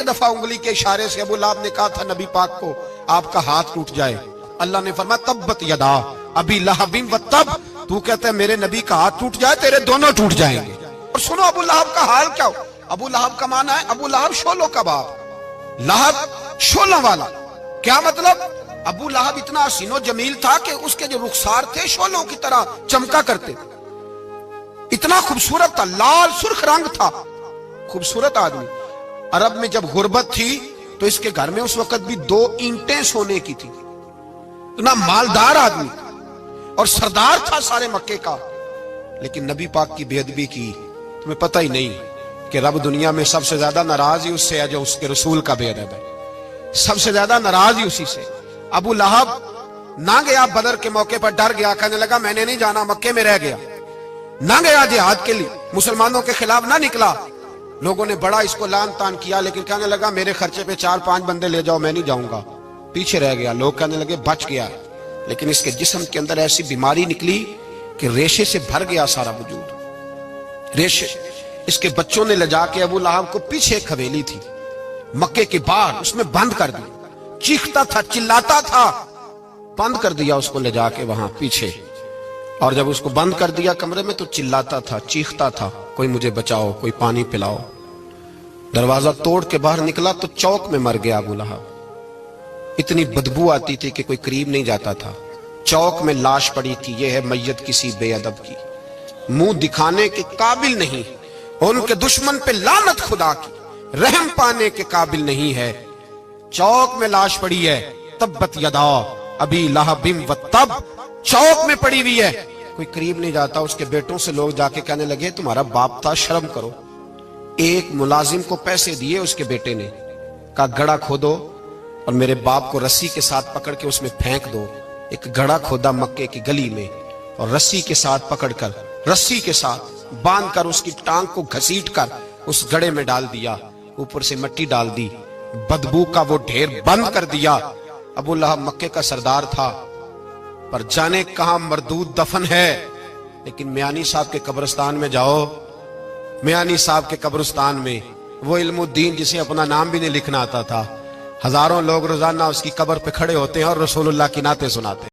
ایک دفعہ انگلی کے اشارے سے ابو لہب نے کہا تھا نبی پاک کو آپ کا ہاتھ ٹوٹ جائے، اللہ نے فرمایا تبت یدا ابی لہب و تب، تو کہتا ہے میرے نبی کا ہاتھ ٹوٹ جائے تیرے دونوں ٹوٹ جائیں گے۔ اور سنو ابو لہب کا حال کیا ہو۔ ابو لہب کا معنی ہے ابو لہب شولوں کا باپ، لہب شولوں والا۔ کیا مطلب؟ ابو لہب اتنا حسین و جمیل تھا کہ اس کے جو رخسار تھے شولوں کی طرح چمکا کرتے، اتنا خوبصورت تھا، لال سرخ رنگ تھا، خوبصورت آدمی۔ عرب میں جب غربت تھی تو اس کے گھر میں اس وقت بھی 2 اینٹیں سونے کی تھی، اتنا مالدار آدمی اور سردار تھا سارے مکے کا۔ لیکن نبی پاک کی بے ادبی کی، تمہیں پتہ ہی نہیں کہ رب دنیا میں سب سے زیادہ ناراض ہی اس سے ہے جو اس کے رسول کا بے ادب ہے، سب سے زیادہ ناراض ہی اسی سے۔ ابو لہب نہ گیا بدر کے موقع پر، ڈر گیا، کہنے لگا میں نے نہیں جانا، مکے میں رہ گیا، نہ گیا جہاد کے لیے، مسلمانوں کے خلاف نہ نکلا۔ لوگوں نے بڑا اس کو لان تان کیا، لیکن کہنے لگا میرے خرچے پہ 4-5 بندے لے جاؤ، میں نہیں جاؤں گا، پیچھے رہ گیا۔ لوگ کہنے لگے بچ گیا، لیکن اس کے جسم کے اندر ایسی بیماری نکلی کہ ریشے سے بھر گیا سارا وجود، ریشے۔ اس کے بچوں نے لے جا کے ابو لہب کو پیچھے ایک حویلی تھی مکے کے باہر، اس میں بند کر دیا، چیختا تھا، چلاتا تھا، بند کر دیا اس کو لے جا کے وہاں پیچھے۔ اور جب اس کو بند کر دیا کمرے میں تو چلاتا تھا، چیختا تھا، کوئی مجھے بچاؤ، کوئی پانی پلاؤ۔ دروازہ توڑ کے باہر نکلا تو چوک میں مر گیا ابو لہب، اتنی بدبو آتی تھی کہ کوئی قریب نہیں جاتا تھا۔ چوک میں لاش پڑی تھی، یہ ہے میت کسی بے ادب کی، منہ دکھانے کے قابل نہیں، ان کے دشمن پہ لعنت خدا کی، رحم پانے کے قابل نہیں ہے۔ چوک میں لاش پڑی ہے، تبت یدا ابی لہب و تب، چوک میں پڑی ہوئی ہے، کوئی قریب نہیں جاتا۔ اس کے بیٹوں سے لوگ جا کے کہنے لگے تمہارا باپ تھا، شرم کرو۔ ایک ملازم کو پیسے دیے اس کے بیٹے نے، کہا گڑھا کھودو اور میرے باپ کو رسی کے ساتھ پکڑ کے اس میں پھینک دو۔ ایک گڑھا کھودا مکے کی گلی میں اور رسی کے ساتھ پکڑ کر، رسی کے ساتھ باندھ کر اس کی ٹانگ کو گھسیٹ کر اس گڑھے میں ڈال دیا، اوپر سے مٹی ڈال دی، بدبو کا وہ ڈھیر بند کر دیا۔ ابو لہب مکے کا سردار تھا، پر جانے کہاں مردود دفن ہے۔ لیکن میانی صاحب کے قبرستان میں جاؤ، میانی صاحب کے قبرستان میں وہ علم الدین جسے اپنا نام بھی نہیں لکھنا آتا تھا، ہزاروں لوگ روزانہ اس کی قبر پہ کھڑے ہوتے ہیں اور رسول اللہ کی نعتیں سناتے ہیں۔